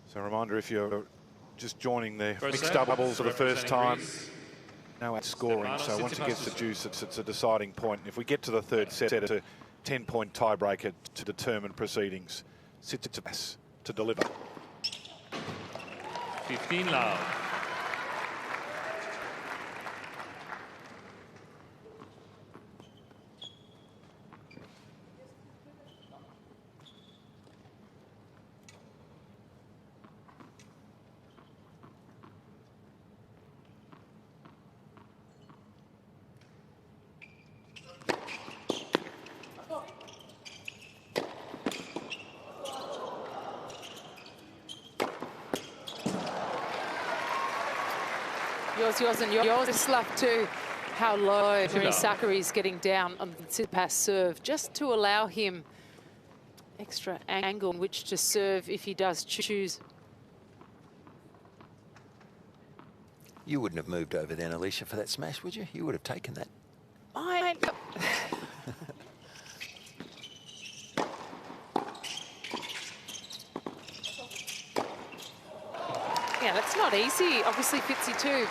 So a reminder, if you're just joining the mixed doubles for the first time, no scoring. So once it gets to deuce, it's a deciding point. And if we get to the third set, it's a 10-point tiebreaker to determine proceedings. Tsitsipas to deliver. 15 love. Yours and yours. Just love too how low Sakkari is getting down on the Tsitsipas serve, just to allow him extra angle in which to serve if he does choose. You wouldn't have moved over then, Alicia, for that smash, would you? You would have taken that. Yeah, that's not easy. Obviously, Fitzy too,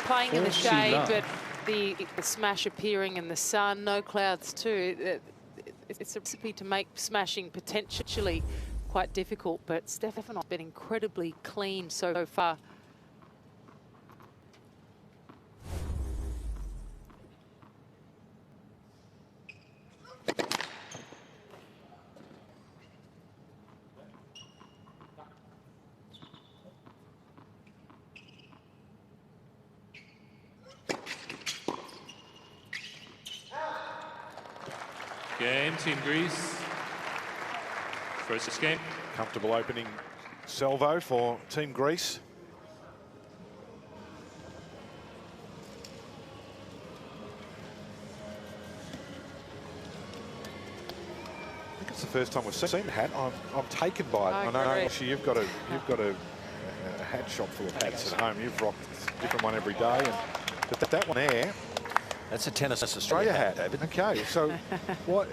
playing in the shade, but the smash appearing in the sun, no clouds too. It's a recipe to make smashing potentially quite difficult, but Stephanos been incredibly clean so far. Game, Team Greece. First game. Comfortable opening salvo for Team Greece. I think it's the first time we've seen a hat. I'm taken by it. I know actually you've got a hat shop full of hats at home. You've rocked a different one every day, but that one there. That's a Tennis Australia hat, David. Okay, so what?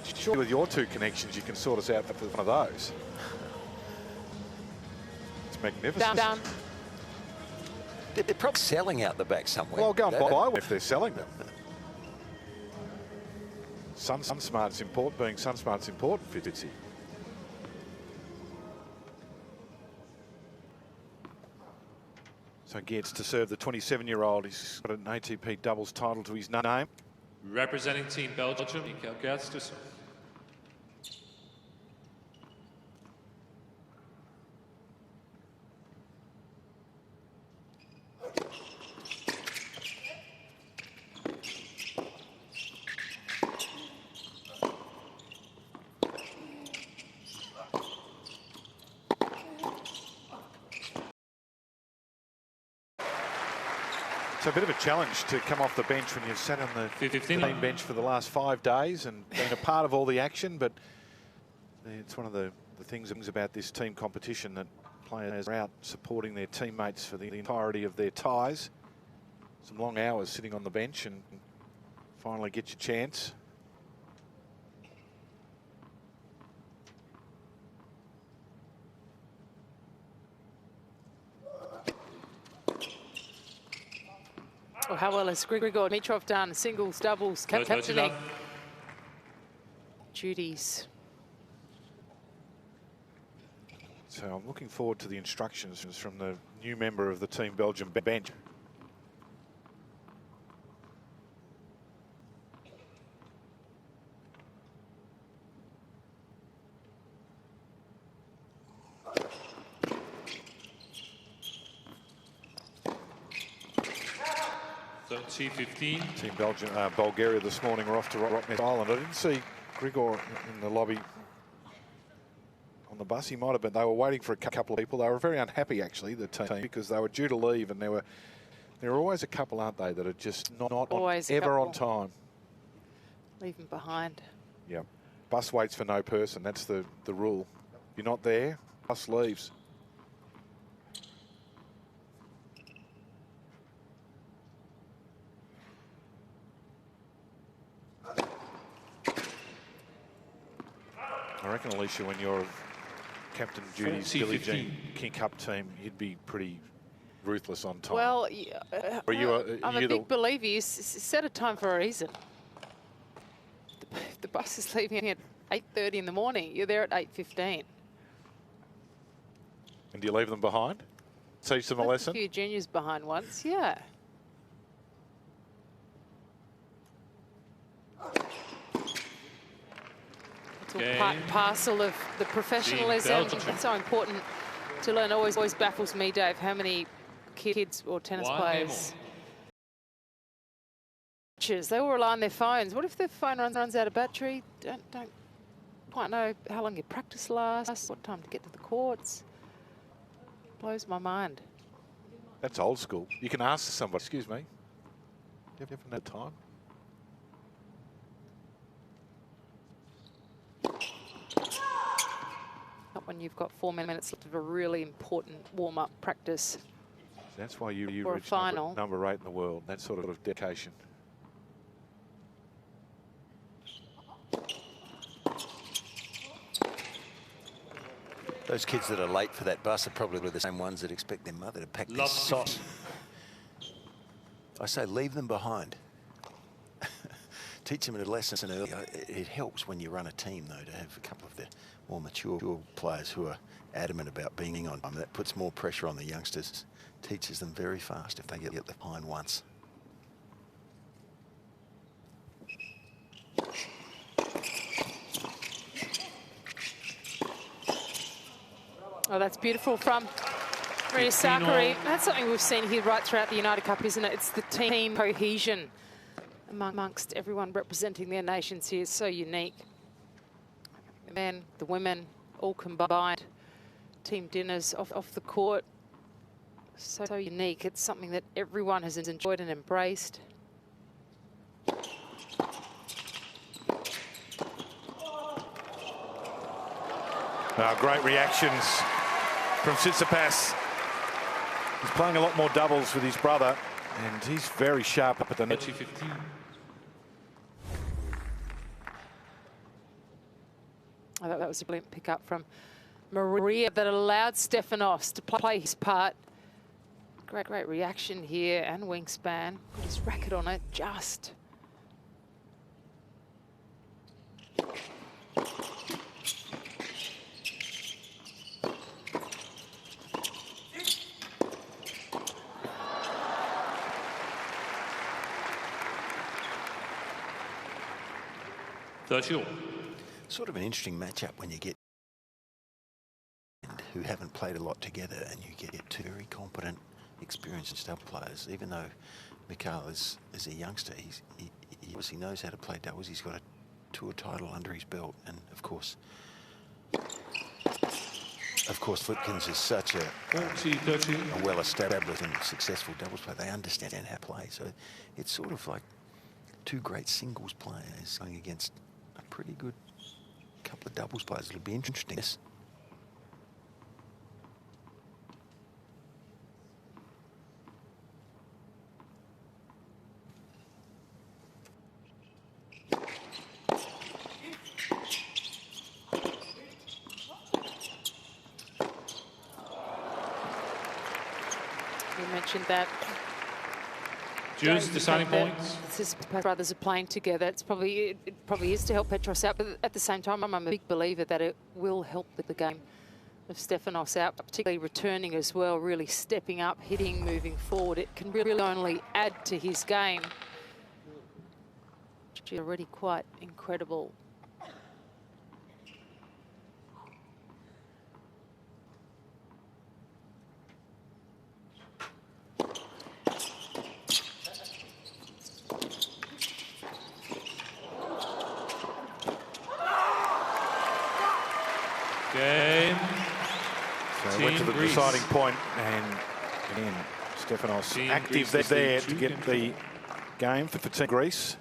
Surely with your two connections, you can sort us out for one of those. It's magnificent. Down. They're probably selling out the back somewhere. Well, go and buy one if they're selling them. Sunsmart's important. Being Sunsmart's important, Fitzy. So Geerts to serve the 27-year-old. He's got an ATP doubles title to his name. Representing Team Belgium, Michael Geerts to serve. It's a bit of a challenge to come off the bench when you've sat on the team bench for the last 5 days and been a part of all the action, but it's one of the things about this team competition that players are out supporting their teammates for the entirety of their ties. Some long hours sitting on the bench and finally get your chance. Oh, how well has Grigor Dimitrov done? Singles, doubles, captaining duties. So I'm looking forward to the instructions from the new member of the Team Belgium bench. T15. Team Belgium, Bulgaria this morning were off to Rottnest Island. I didn't see Grigor in the lobby on the bus. He might have been. They were waiting for a couple of people. They were very unhappy, actually, the team, because they were due to leave, and there were always a couple, aren't they, that are just not ever on time. Leaving behind. Yeah. Bus waits for no person. That's the rule. You're not there, bus leaves. I reckon, Alicia, when you're Captain Judy's Billie Jean King Cup team, he'd be pretty ruthless on time. Well, I'm a you big believer. You set a time for a reason. The bus is leaving at 8:30 in the morning. You're there at 8:15. And do you leave them behind? Teach them a lesson? A few juniors behind once, yeah. It's all part and parcel of the professionalism. It's so important to learn. Always baffles me, Dave, how many kids or tennis players, they all rely on their phones. What if their phone runs out of battery? Don't quite know how long your practice lasts, what time to get to the courts. Blows my mind. That's old school. You can ask somebody, excuse me, do you have no time? Not when you've got 4 minutes left of a really important warm-up practice. That's why you reach number 8 in the world, that sort of dedication. Those kids that are late for that bus are probably the same ones that expect their mother to pack their socks. I say leave them behind. Teach them a lesson early. It helps when you run a team, though, to have a couple of the more mature players who are adamant about being on time. That puts more pressure on the youngsters. Teaches them very fast if they get left behind once. Oh, that's beautiful from Maria Sakkari. That's something we've seen here right throughout the United Cup, isn't it? It's the team cohesion amongst everyone representing their nations here. It's so unique. The men, the women, all combined. Team dinners off the court. So unique. It's something that everyone has enjoyed and embraced. Great reactions from Tsitsipas. He's playing a lot more doubles with his brother, and he's very sharp up at the net. 15. Oh, that was a brilliant pick-up from Maria that allowed Stefanos to play his part. Great reaction here and wingspan. Put his racket on it just. Sort of an interesting matchup when you get who haven't played a lot together, and you get two very competent, experienced double players. Even though Mikhail is a youngster, he obviously knows how to play doubles. He's got a tour title under his belt, and of course Flipkens is such a well-established and successful doubles player. They understand how to play, so it's sort of like two great singles players going against a pretty good couple of doubles players. It'll be interesting. Yes. You mentioned that. Juice, deciding points. His brothers are playing together. It probably is to help Petros out, but at the same time, I'm a big believer that it will help the game of Stefanos out, particularly returning as well, really stepping up, hitting, moving forward. It can really only add to his game. Which is already quite incredible. Game. So went to the deciding point, and again, Stefanos active there to get the game for Team Greece.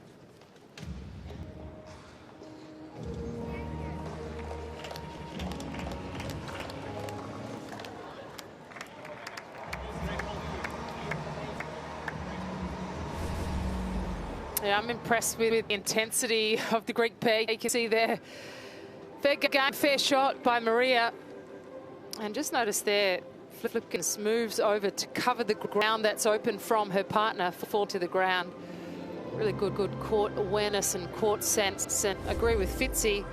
Yeah, I'm impressed with the intensity of the Greek pair. You can see there, fair game, fair shot by Maria. And just notice there, Flipkens moves over to cover the ground that's open from her partner for fall to the ground. Really good court awareness and court sense. And agree with Fitzy,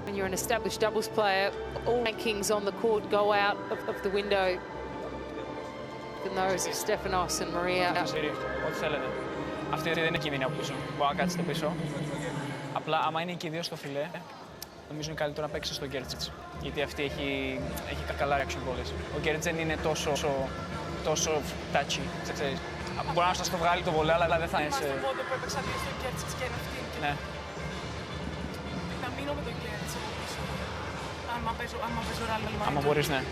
when you're an established doubles player, all rankings on the court go out of the window. And those of Stefanos and Maria. Ό,τι θέλετε. Αυτή δεν είναι κίνδυνη από πίσω. Μπορεί να κάτσετε πίσω. Απλά, άμα είναι και οι δύο στο φιλέ, νομίζω είναι καλύτερο να παίξει στο Geerts. Γιατί αυτή έχει καλά reaction goals. Ο Geerts δεν είναι τόσο touchy, ξέρεις. Μπορεί να σας το βγάλει το βολέ, αλλά δεν θα είναι σε... Είμαστε πότε που έπαιξα δύο στο Geerts και είναι αυτή. Ναι. Να μείνω με το Geerts πίσω. Άμα παίζω ράλι μαζί του. Άμα μπορείς, ναι.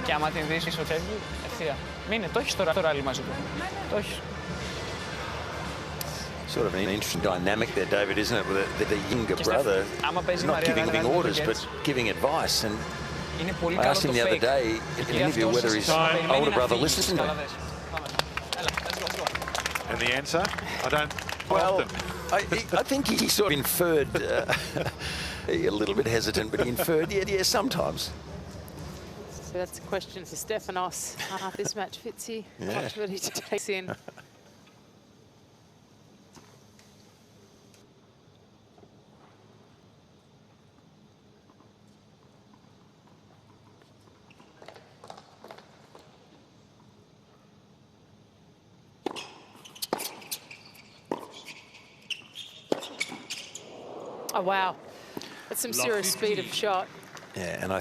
Και άμα την δεις στο φεύγει, ευθεία. Μείνε, το έχεις το ράλι μαζί του. Το έχεις. Sort of an interesting dynamic there, David, isn't it? With the younger brother not giving orders, but giving advice. And I asked him the other day in an interview whether his older brother listens to him. And the answer? I don't. Well, I think he sort of inferred, a little bit hesitant, but he inferred, yeah, sometimes. So that's a question for Stefanos after this match, Fitzy. Yeah. Watch what he takes in. Oh, wow. That's some serious speed of shot. Yeah, and I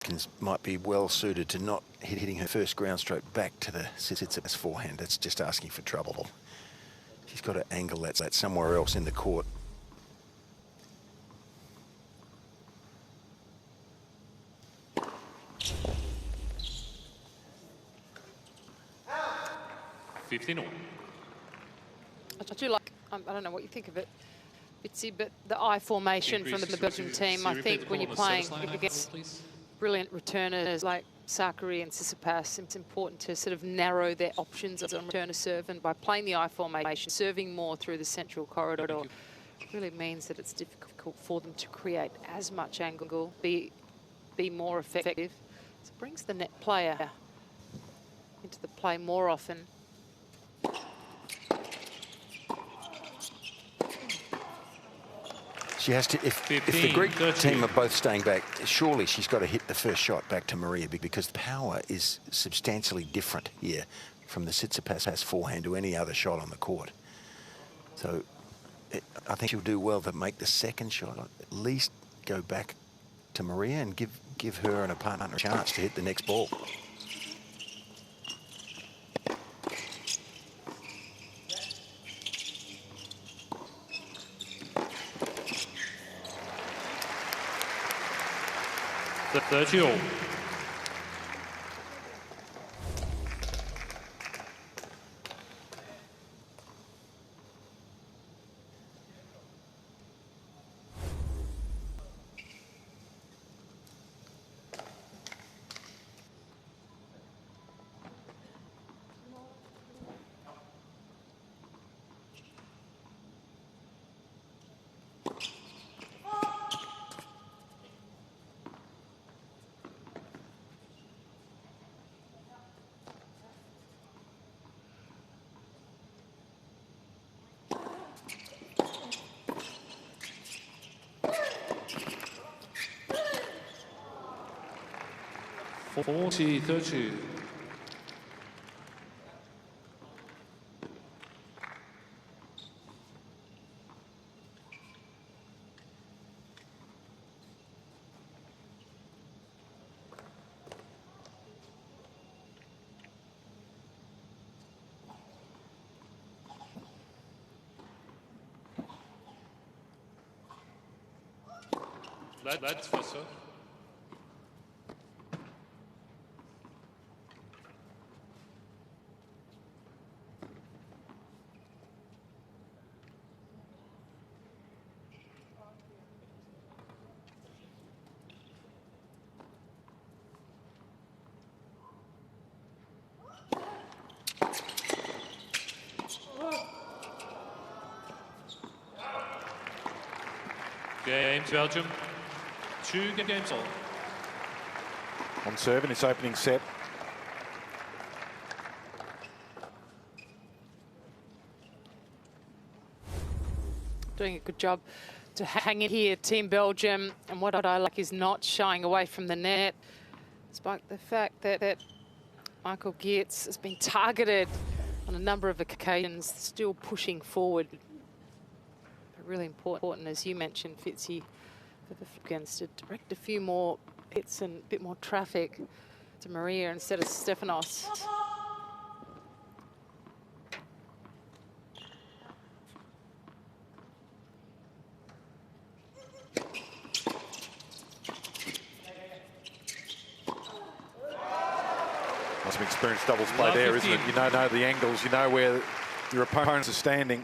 think might be well suited to not hitting her first ground stroke back to the Tsitsipas forehand. That's just asking for trouble. She's got to angle that somewhere else in the court. I do like, I don't know what you think of it, Fitzy, but the I formation from the Belgian team, I think when you're playing against brilliant returners like Sakkari and Tsitsipas, it's important to sort of narrow their options on return to serve, and by playing the I formation, serving more through the central corridor, really means that it's difficult for them to create as much angle, be more effective. So it brings the net player into the play more often. She has to, if the Greek team are both staying back, surely she's got to hit the first shot back to Maria, because the power is substantially different here from the Tsitsipas forehand to any other shot on the court. So I think she'll do well to make the second shot, at least go back to Maria and give her and her partner a chance to hit the next ball. The 30-all. $40-32. That's for sure. Games, Belgium. 2 games all. on serve in its opening set. Doing a good job to hang it here, Team Belgium. And what I like is not shying away from the net, despite the fact that Michael Geerts has been targeted on a number of occasions, still pushing forward. But really important, as you mentioned, Fitzy, for the Flipkens to direct a few more hits and a bit more traffic to Maria instead of Stefanos. Some experienced doubles play there, isn't it? You know the angles, you know where your opponents are standing.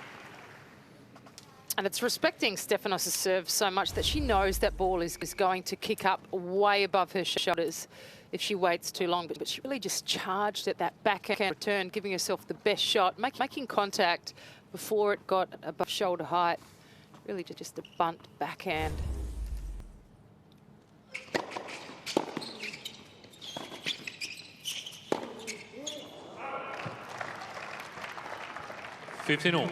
And it's respecting Stefanos' serve so much that she knows that ball is going to kick up way above her shoulders if she waits too long. But she really just charged at that backhand return, giving herself the best shot, making contact before it got above shoulder height. Really just a bunt backhand. $15-all.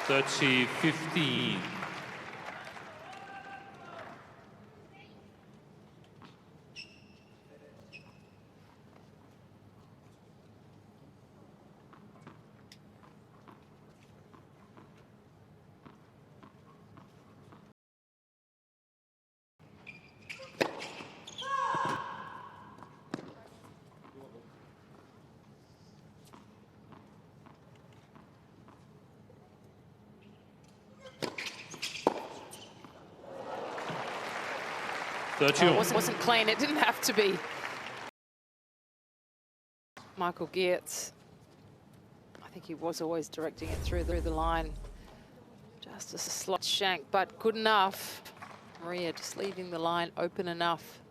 $30-15. It wasn't clean. It didn't have to be. Michael Geerts, I think he was always directing it through the line. Just a slight shank, but good enough. Maria just leaving the line open enough.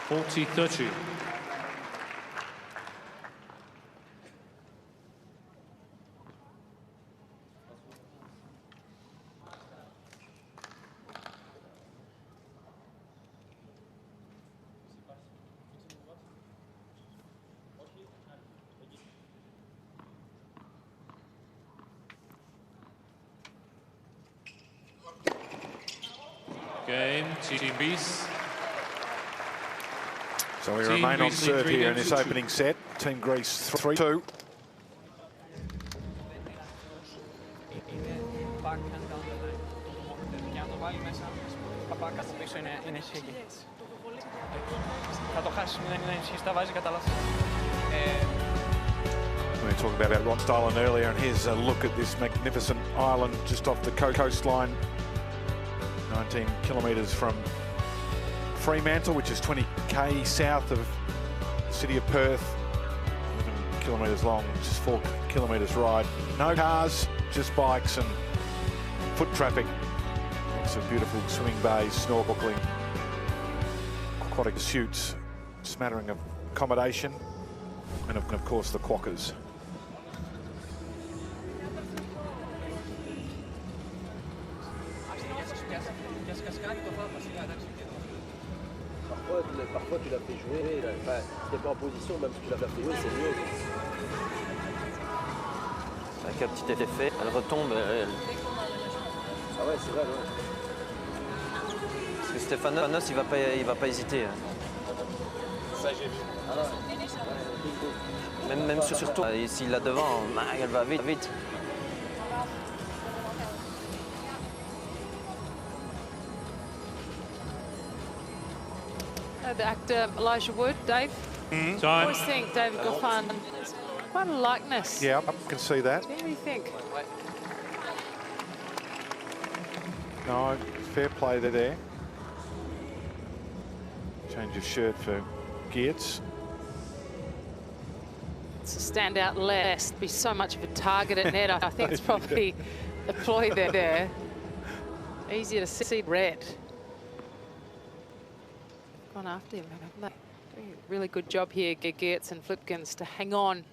$40-30. Game, Team Greece. So we remain on serve here in this opening set. Team Greece 3-2. We were talking about Rock Island earlier, and here's a look at this magnificent island just off the coastline. 19 kilometres from Fremantle, which is 20k south of the city of Perth. 11 kilometres long, just 4 kilometres wide. No cars, just bikes and foot traffic. Lots of beautiful swimming bays, snorkeling, aquatic pursuits, smattering of accommodation, and of course the quackers. Parfois tu l'as fait jouer, enfin, si t'es pas en position, même si tu l'as fait jouer, c'est mieux. Avec un petit effet, elle retombe. Ah ouais, c'est vrai, ouais. Parce que Stefanos, il va pas hésiter. Ça j'ai vu. Même surtout, s'il l'a devant, elle va vite. The actor Elijah Wood, Dave. I Time. always think David Goffin, there's quite a likeness. Yeah, I can see that. What do you think? No, fair play there. Change of shirt for Geerts. It's a standout less. Be so much of a target at net. I think it's probably a ploy there. Easier to see red. Gone after him, haven't they? Doing a really good job here, Geerts and Flipkens, to hang on.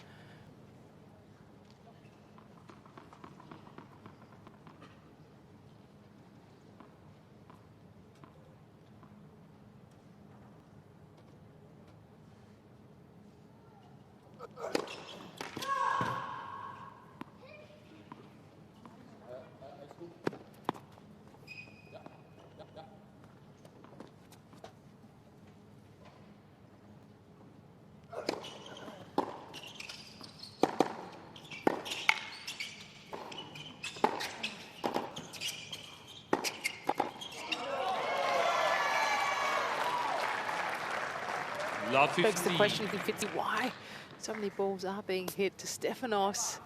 Love Begs the 15. question, Fitzy, why so many balls are being hit to Stefanos?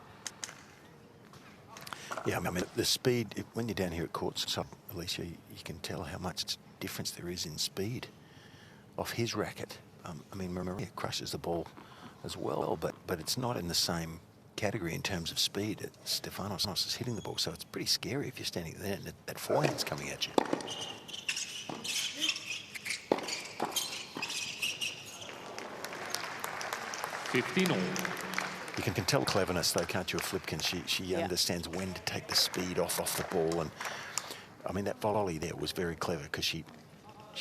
Yeah, I mean, the speed, when you're down here at courts, Alicia, you can tell how much difference there is in speed off his racket. I mean, Maria crushes the ball as well, but it's not in the same category in terms of speed. Stefanos is hitting the ball, so it's pretty scary if you're standing there and that forehand's coming at you. You can tell cleverness, though, can't you, of Flipkens? She understands when to take the speed off the ball. And, I mean, that volley there was very clever because she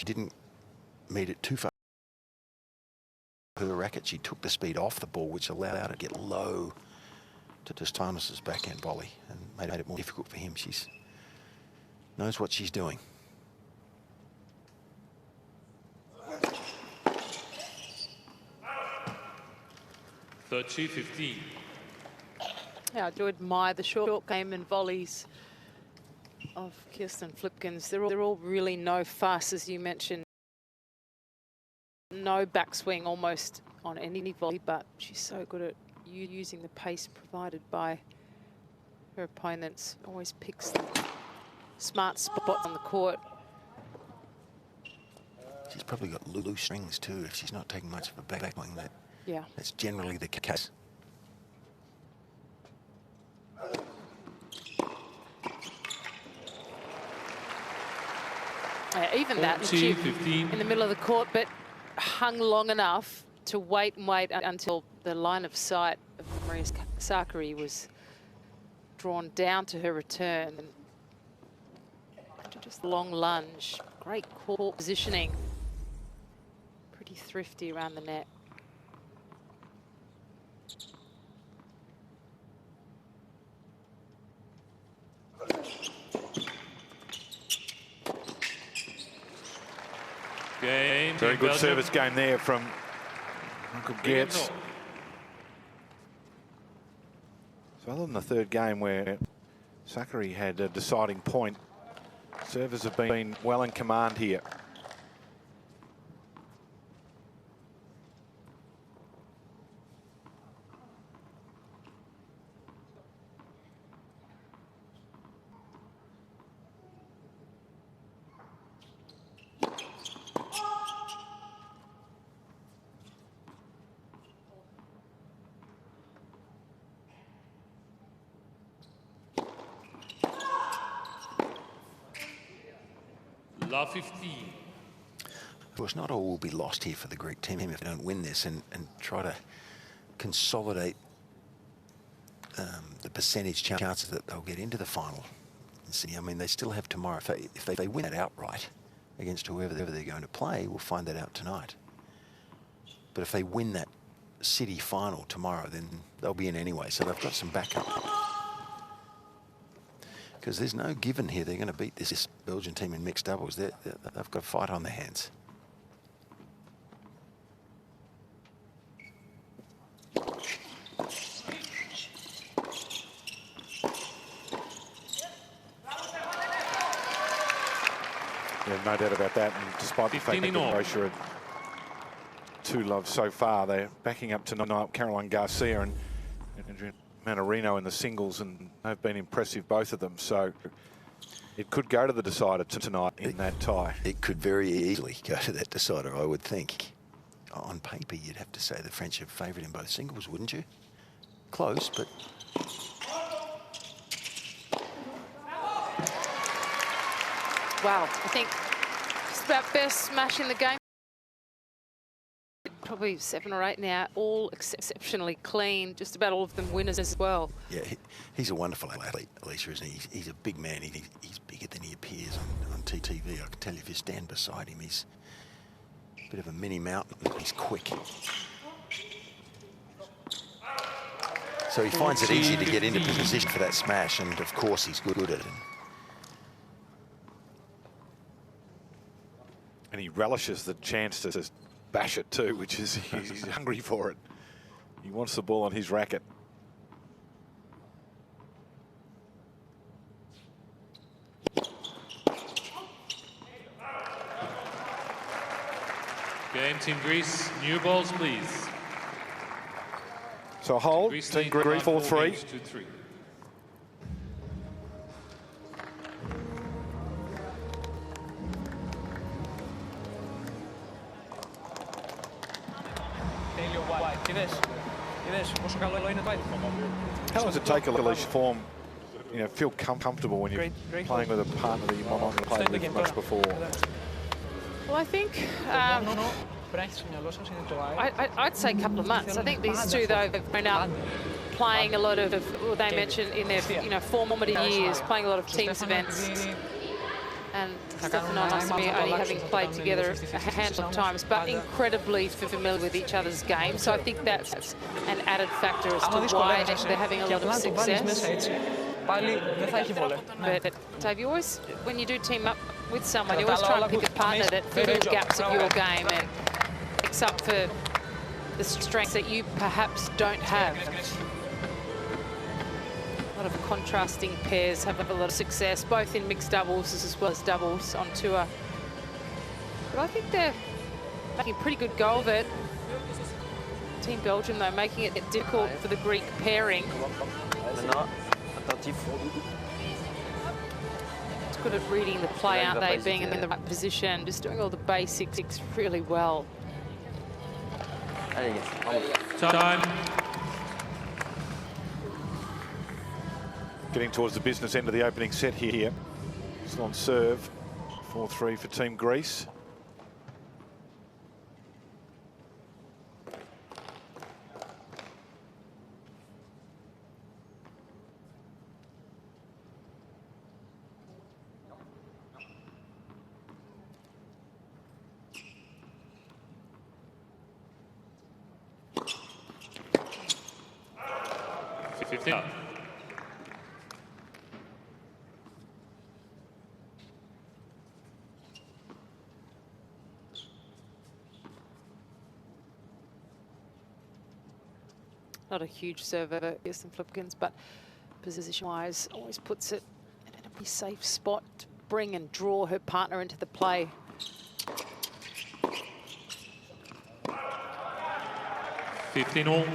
didn't meet it too far. Her racket, she took the speed off the ball, which allowed her to get low to Stefanos' backhand volley and made it more difficult for him. She knows what she's doing. $30-15. Yeah, I do admire the short game and volleys of Kirsten Flipkens. They're all really no fuss, as you mentioned. No backswing almost on any volley, but she's so good at using the pace provided by her opponents. Always picks the smart spots on the court. She's probably got loose strings too. If she's not taking much of a backswing, that's generally the case. Even that, she in the middle of the court, but hung long enough to wait and wait until the line of sight of Maria Sakkari was drawn down to her return. And just a long lunge, great court positioning, pretty thrifty around the net. Very good service game there from Uncle Geerts. So other than the third game where Sakkari had a deciding point, servers have been well in command here. Love 15. Of course, not all will be lost here for the Greek team if they don't win this and try to consolidate the percentage chances that they'll get into the final. I mean, they still have tomorrow. If they win it outright against whoever they're going to play, we'll find that out tonight. But if they win that city final tomorrow, then they'll be in anyway. So they've got some backup. Because there's no given here they're going to beat this Belgian team in mixed doubles. They've got a fight on their hands. Yeah, no doubt about that. And despite the fact that Croatia two loves so far. They're backing up tonight, Caroline Garcia and Adrian Manarino in the singles, and they've been impressive, both of them. So it could go to the decider tonight in that tie. It could very easily go to that decider, I would think. On paper, you'd have to say the French are favoured in both singles, wouldn't you? Close, but... Wow, I think just about best smash in the game. Probably 7 or 8 now, all exceptionally clean, just about all of them winners as well. Yeah, he's a wonderful athlete, Alicia, isn't he? He's a big man. He's bigger than he appears on TTV. I can tell you, if you stand beside him, he's a bit of a mini mountain. He's quick. So he finds it easy to get into position for that smash, and of course he's good at it. And he relishes the chance to just bash it too, which is he's hungry for it. He wants the ball on his racket. Game Team Greece, new balls, please. So hold, Greece Team lead Greece 4-3. 2-3. How does it take a Alicia form, you know, feel comfortable when you're playing with a partner that you might not have played with much before? Well, I think I'd say a couple of months. I think these two, though, have grown up playing a lot of, well, they mentioned in their formative years, playing a lot of teams events. And Stefanos and me only having played together a handful of times, but incredibly familiar with each other's game. So I think that's an added factor as to why they're having a lot of success. But Dave, you always, when you do team up with someone, you always try and pick a partner that fills the gaps of your game and picks up for the strengths that you perhaps don't have. A lot of contrasting pairs have a lot of success, both in mixed doubles as well as doubles on tour. But I think they're making a pretty good go of it. Team Belgium, though, making it difficult for the Greek pairing. It's good at reading the play, aren't they? Being in the right position, just doing all the basics really well. Time. Getting towards the business end of the opening set here. Still on serve. 4-3 for Team Greece. Not a huge server, Geerts and Flipkens, but position-wise always puts it in a pretty safe spot to bring and draw her partner into the play. $15 all.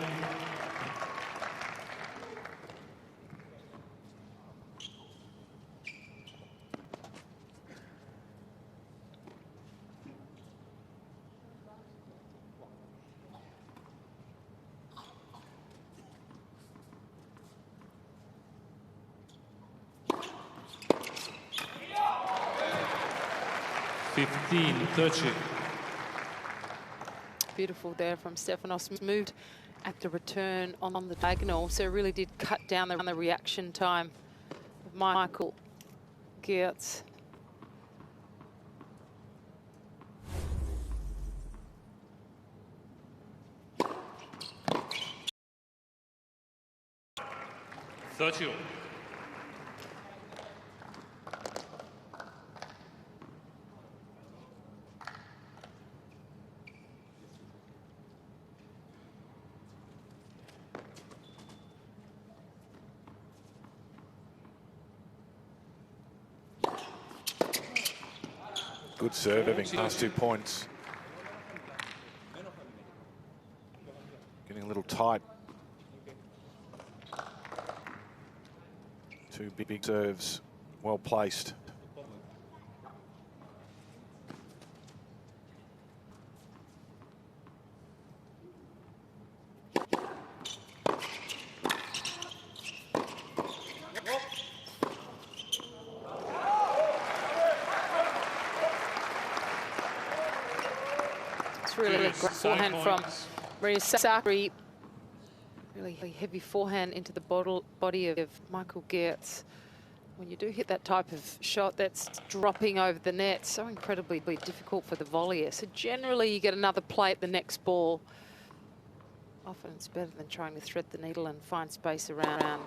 Beautiful there from Stefanos. Moved at the return on the diagonal, so really did cut down the reaction time of Michael Geerts. $30 all. Good serve, having last 2 points. tight. Two big serves, well placed. It's really great forehand from Sakkari. Really heavy forehand into the body of Michael Geerts. When you do hit that type of shot that's dropping over the net, so incredibly difficult for the volleyer. So generally you get another play at the next ball. Often it's better than trying to thread the needle and find space around.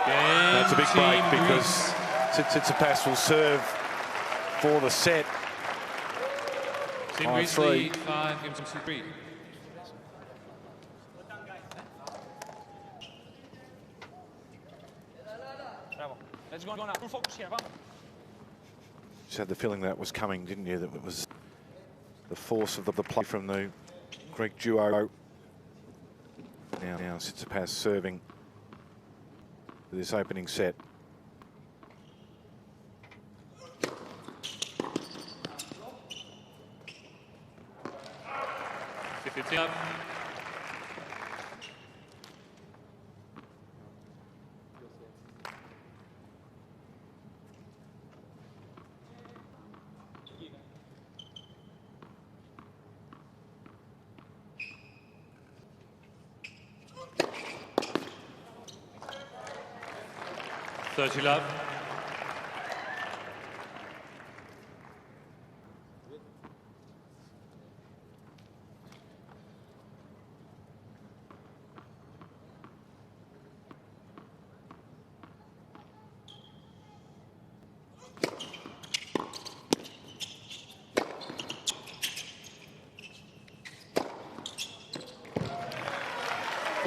That's a big break because Tsitsipas will serve for the set. Team Greece lead 5-3. Let's go now. Full focus here. Just had the feeling that was coming, didn't you? That it was the force of the play from the Greek duo. Now Tsitsipas serving for this opening set. Up. Love.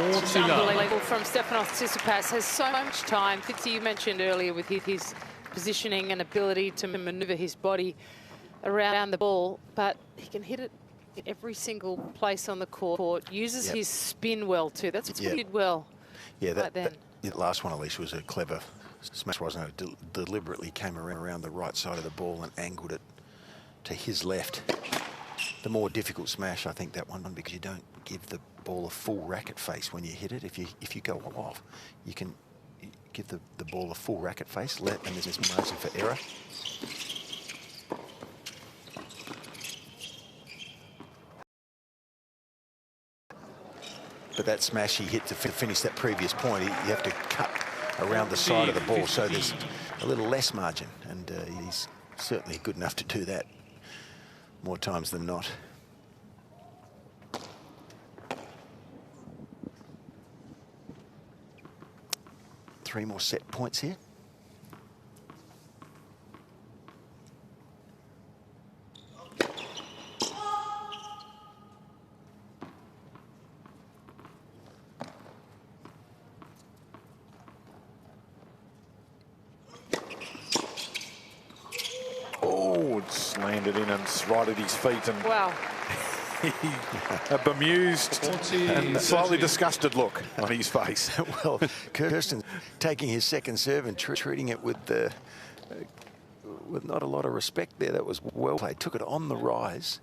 It's unbelievable from Stefanos Tsitsipas. Has so much time. Fitzy, you mentioned earlier with his positioning and ability to manoeuvre his body around the ball, but he can hit it in every single place on the court. Uses his spin well too. That's what he did well. Yeah, that last one, Alicia, was a clever smash, wasn't it? Deliberately came around the right side of the ball and angled it to his left. The more difficult smash, I think, that one, because you don't give the ball a full racket face when you hit it. If you go off, you can give the ball a full racket face, and there's margin for error. But that smash he hit to finish that previous point, you have to cut around the side of the ball, so there's a little less margin, and he's certainly good enough to do that more times than not. Three more set points here. Oh, it's landed in and right at his feet, and wow. A bemused and slightly disgusted look on his face. Well, Kirsten's taking his second serve and treating it with not a lot of respect there. That was well played. Took it on the rise.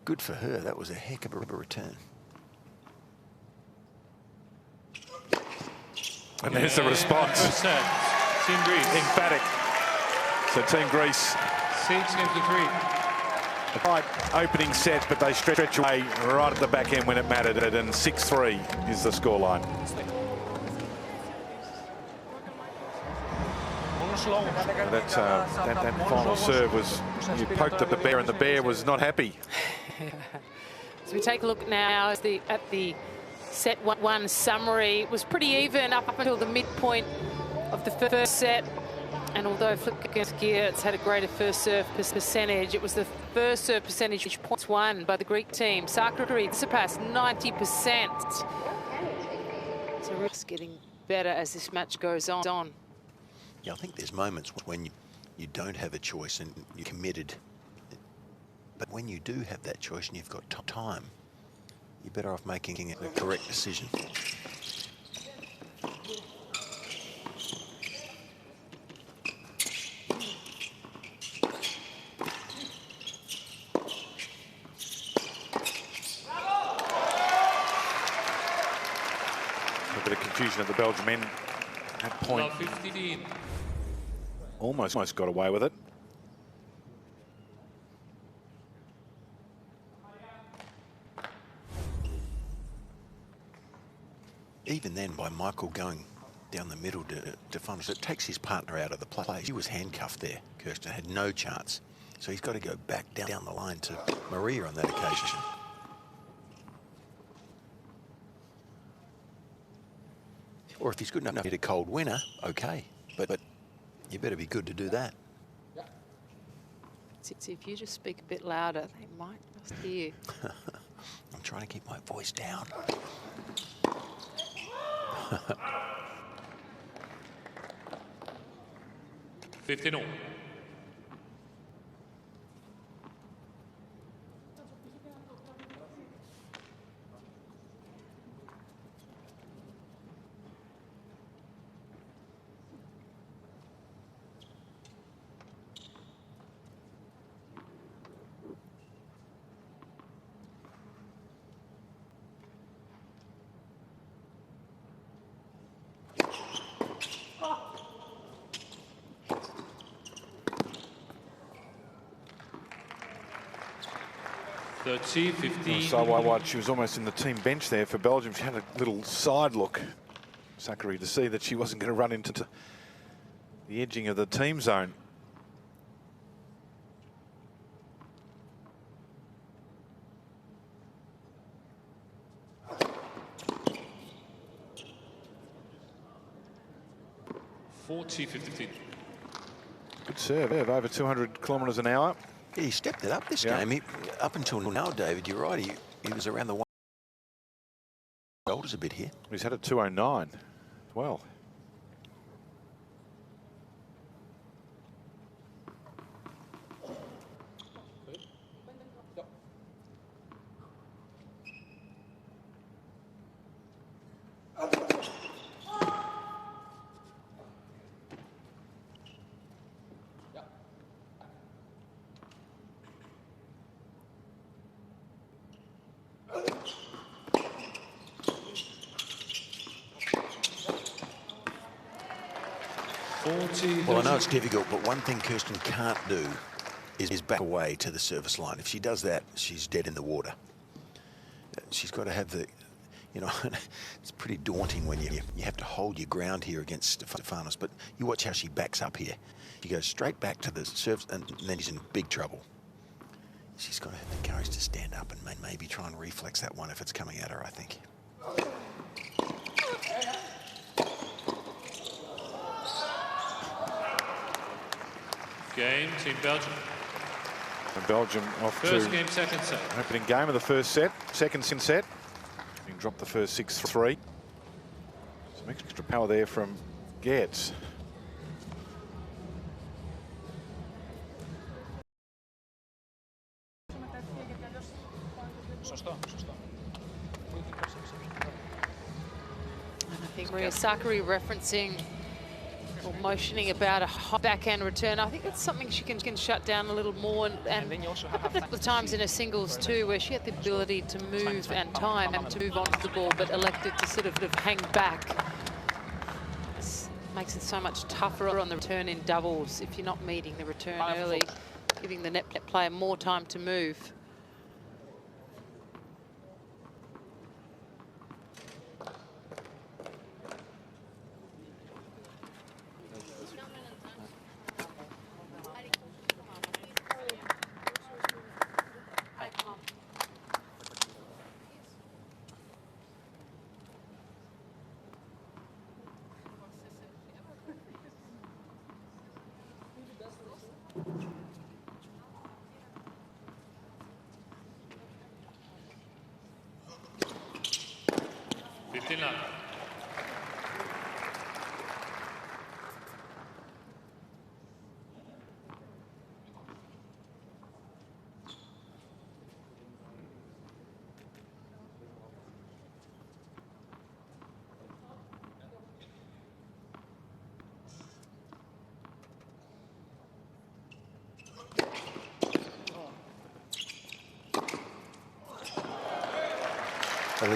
Good for her. That was a heck of a return. And there's the response. Team Greece. Emphatic. So Team Greece. 6-3. Right, opening set, but they stretch away right at the back end when it mattered, and 6-3 is the scoreline. That final serve was, you poked at the bear, and the bear was not happy. So we take a look now at the set one summary. It was pretty even up until the midpoint of the first set. And although Flipkens Geerts had a greater first serve percentage, it was the first serve percentage points won by the Greek team. Sakkari, Tsitsipas, 90%. So it's getting better as this match goes on. Yeah, I think there's moments when you don't have a choice and you're committed. But when you do have that choice and you've got time, you're better off making the correct decision. A bit of confusion at the Belgium end. That point Love 15. almost got away with it. Even then, by Michael going down the middle to finals, it takes his partner out of the play. He was handcuffed there. Kirsten had no chance. So he's got to go back down the line to Maria on that occasion. Or if he's good enough to hit a cold winner, okay. But you better be good to do that. If you just speak a bit louder, they might just hear you. I'm trying to keep my voice down. 15-all. So wide. She was almost in the team bench there for Belgium. She had a little side look, Sakkari, to see that she wasn't going to run into the edging of the team zone. $40-15. Good serve, over 200 kilometres an hour. Yeah, he stepped it up this game. Up until now, David, you're right. He was around the shoulders a bit here. He's had a 209 as well. Well, I know it's difficult, but one thing Kirsten can't do is back away to the service line. If she does that, she's dead in the water. She's got to have the, you know, it's pretty daunting when you have to hold your ground here against Stefanos, but you watch how she backs up here. She goes straight back to the service, and then she's in big trouble. She's got to have the courage to stand up and maybe try and reflex that one if it's coming at her, I think. Game, Team Belgium. And Belgium off First to game, second set. opening game of the first set, second set. Having dropped the first 6-3. Some extra power there from Geerts. And I think Maria Sakkari referencing or motioning about a hot backhand return. I think that's something she can shut down a little more. And a couple of times in her singles too, where she had the ability to move and time and to move onto the ball, but elected to sort of hang back. This makes it so much tougher on the return in doubles if you're not meeting the return early, giving the net player more time to move.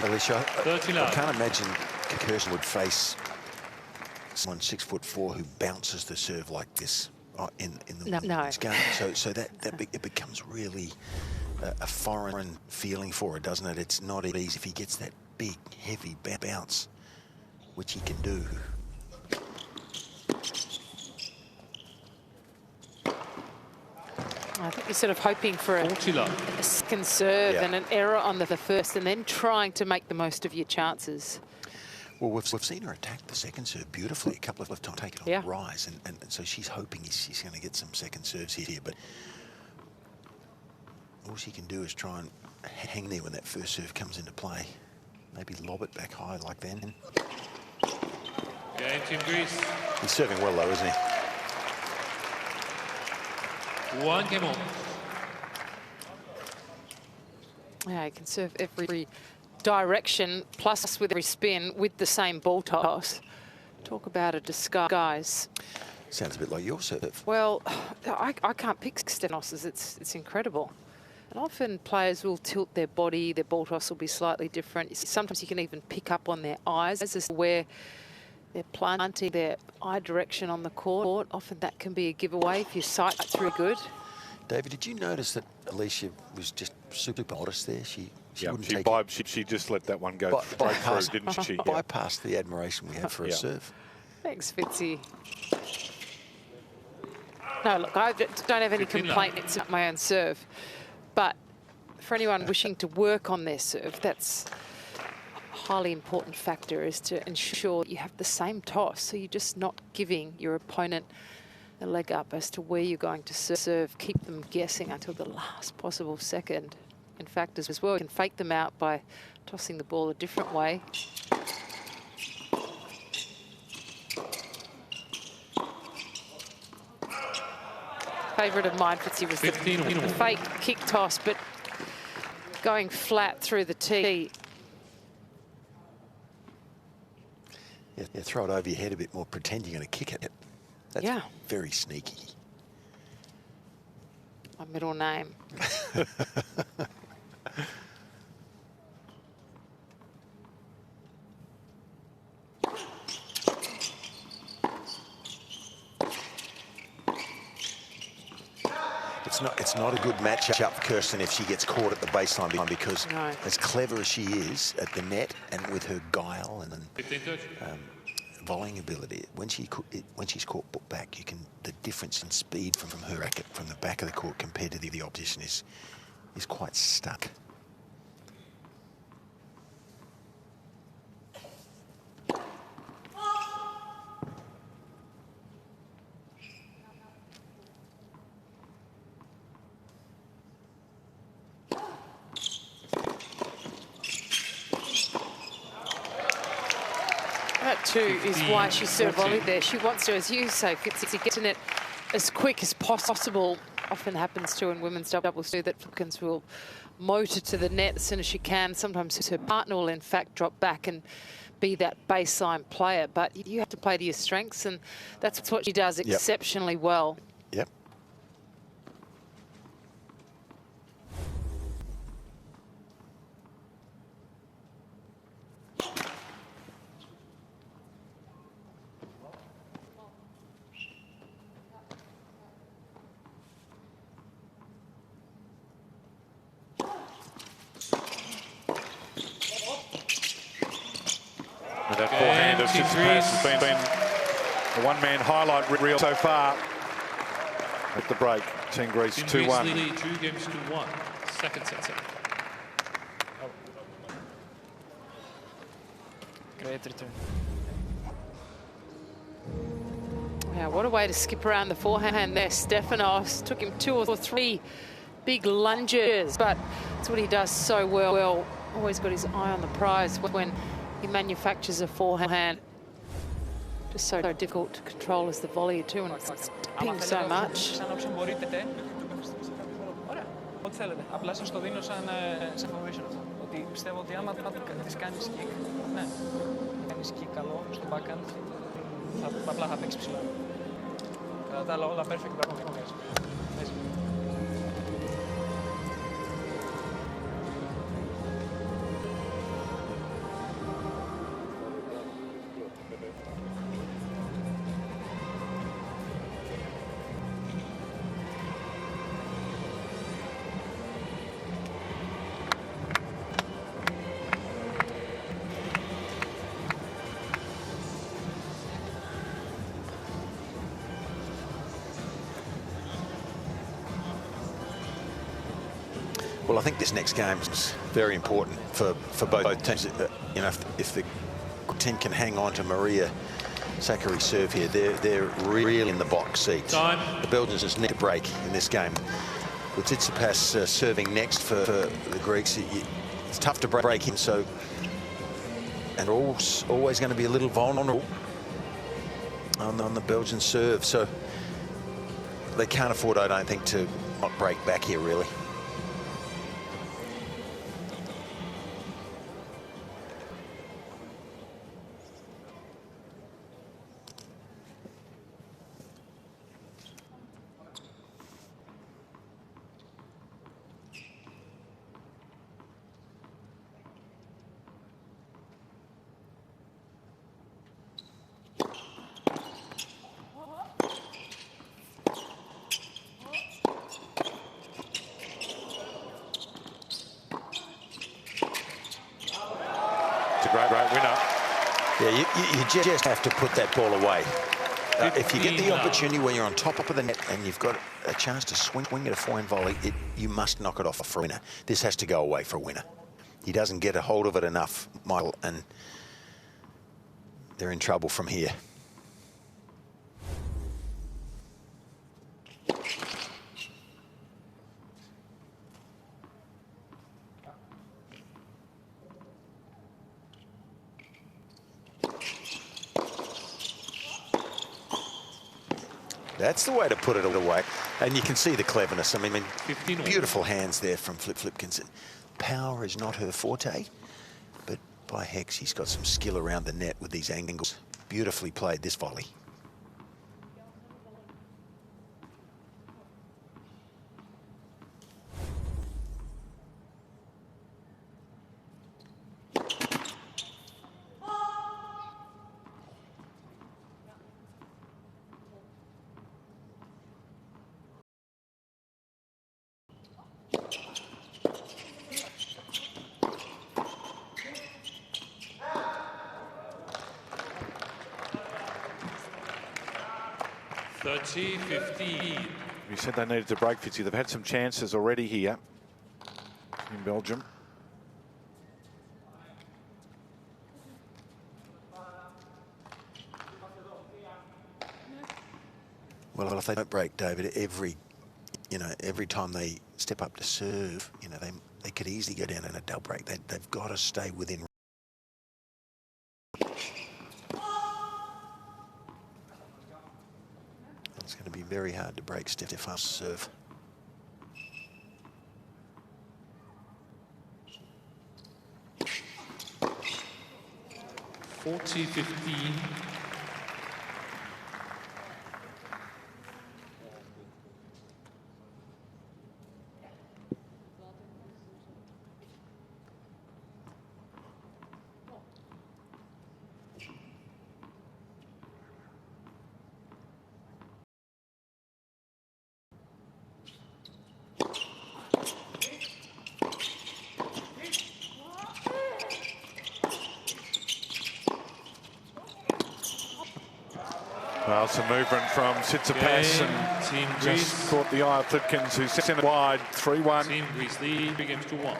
Alicia, 30 I love. can't imagine Kirsten would face someone 6'4" who bounces the serve like this in the women's game. So it becomes really a foreign feeling for her, doesn't it? It's not easy if he gets that big, heavy bounce, which he can do. I think you're sort of hoping for a second serve and an error on the first, and then trying to make the most of your chances. Well, we've seen her attack the second serve beautifully a couple of times, take it on the rise, and so she's hoping she's going to get some second serves here, but all she can do is try and hang there when that first serve comes into play. Maybe lob it back high like then. Game Team Greece. He's serving well though, isn't he? 1 game on. Yeah, he can serve every direction, plus with every spin, with the same ball toss. Talk about a disguise. Sounds a bit like your serve. Well, I can't pick Stenos's. It's incredible. And often players will tilt their body, their ball toss will be slightly different. Sometimes you can even pick up on their eyes as to where they're planting their eye direction on the court. Often that can be a giveaway if your sight's really good. David, did you notice that Alicia was just super modest there? She just let that one go straight through, didn't she? Bypassed the admiration we have for a serve. Thanks, Fitzy. No, look, I don't have any complaints about my own serve. But for anyone wishing to work on their serve, that's a highly important factor, is to ensure you have the same toss. So you're just not giving your opponent a leg up as to where you're going to serve. Keep them guessing until the last possible second. In fact, as well, you can fake them out by tossing the ball a different way. Favourite of mine, Fitzy, was the fake kick toss, but going flat through the tee. Yeah, throw it over your head a bit more, pretend you're going to kick it. That's very sneaky. My middle name. It's not a good matchup for Kirsten if she gets caught at the baseline, because as clever as she is at the net and with her guile and volleying ability, when she's caught back, the difference in speed from her racket from the back of the court compared to the opposition is quite stuck. That too is why she served volleyed there. She wants to, as you say, Fitzy, get in it as quick as possible. Often happens too in women's doubles too, that Flipkens will motor to the net as soon as she can. Sometimes her partner will in fact drop back and be that baseline player, but you have to play to your strengths, and that's what she does exceptionally well. Yep. That forehand of Tsitsipas has been a one-man highlight reel so far at the break. Team Greece 2-1. 2 games to 1. Second set. Great return. Yeah, what a way to skip around the forehand there. Stefanos took him 2 or 3 big lunges, but that's what he does so well. Always got his eye on the prize when he manufactures a forehand. Just so difficult to control as the volley too, and it's dipping so much. Ό,τι θέλετε. Απλά σας το δίνω σαν information. Ότι πιστεύω ότι άμα της κάνεις kick, ναι, κάνεις kick καλό στο backhand, απλά θα παίξει ψηλά. Κατά τα άλλα όλα perfect πράγματα. Well, I think this next game is very important for both teams. You know, if the team can hang on to Maria Sakkari serve here, they're really in the box seat. Time. The Belgians just need to break in this game. With Tsitsipas serving next for the Greeks, it's tough to break him. So, and always going to be a little vulnerable on the Belgian serve. So they can't afford, I don't think, to not break back here really. Great winner. Yeah, you just have to put that ball away. If you get the opportunity when you're on top of the net and you've got a chance to swing at a fine volley, you must knock it off for a winner. This has to go away for a winner. He doesn't get a hold of it enough, Michael, and they're in trouble from here. That's the way to put it away. And you can see the cleverness. I mean, beautiful hands there from Flipkens. Power is not her forte, but by heck, she's got some skill around the net with these angles. Beautifully played this volley. You said they needed to break, Fitzy. They've had some chances already here in Belgium. Well, if they don't break, David, every time they step up to serve, they could easily go down in a double break. They've got to stay within. It's going to be very hard to break Stefan's serve. $40-15. Well, some movement from Tsitsipas and just caught the eye of Flipkens, who sent it wide, 3-1. Team Greece lead 3 games to 1.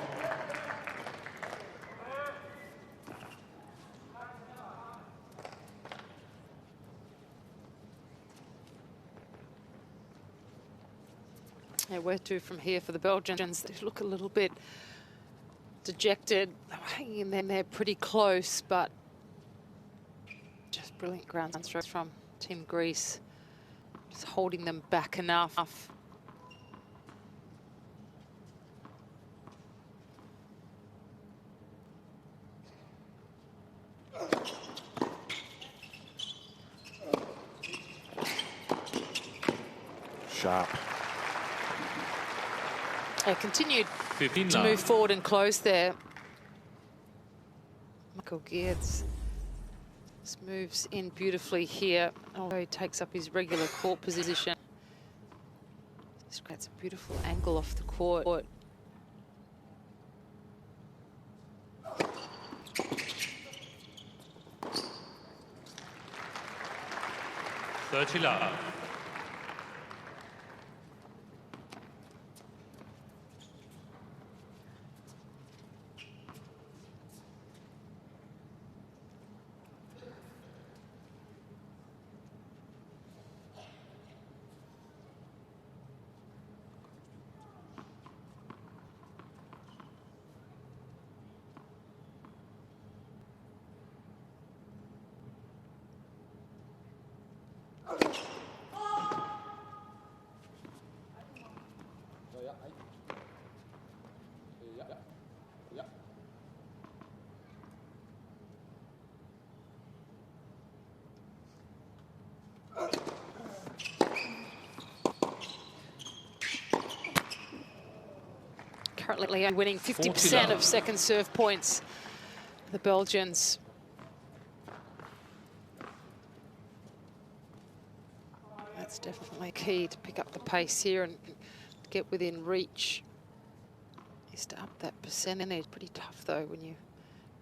Yeah, where to from here for the Belgians? They look a little bit dejected. They're hanging in there pretty close, but just brilliant ground strokes from Team Greece. Just holding them back enough. Sharp. They continued to move forward and close there. Michael Geerts just moves in beautifully here, although he takes up his regular court position. Just creates a beautiful angle off the court. $30. Currently winning 50% of second serve points, the Belgians. That's definitely key to pick up the pace here and get within reach. Is to up that percentage. Pretty tough though when you're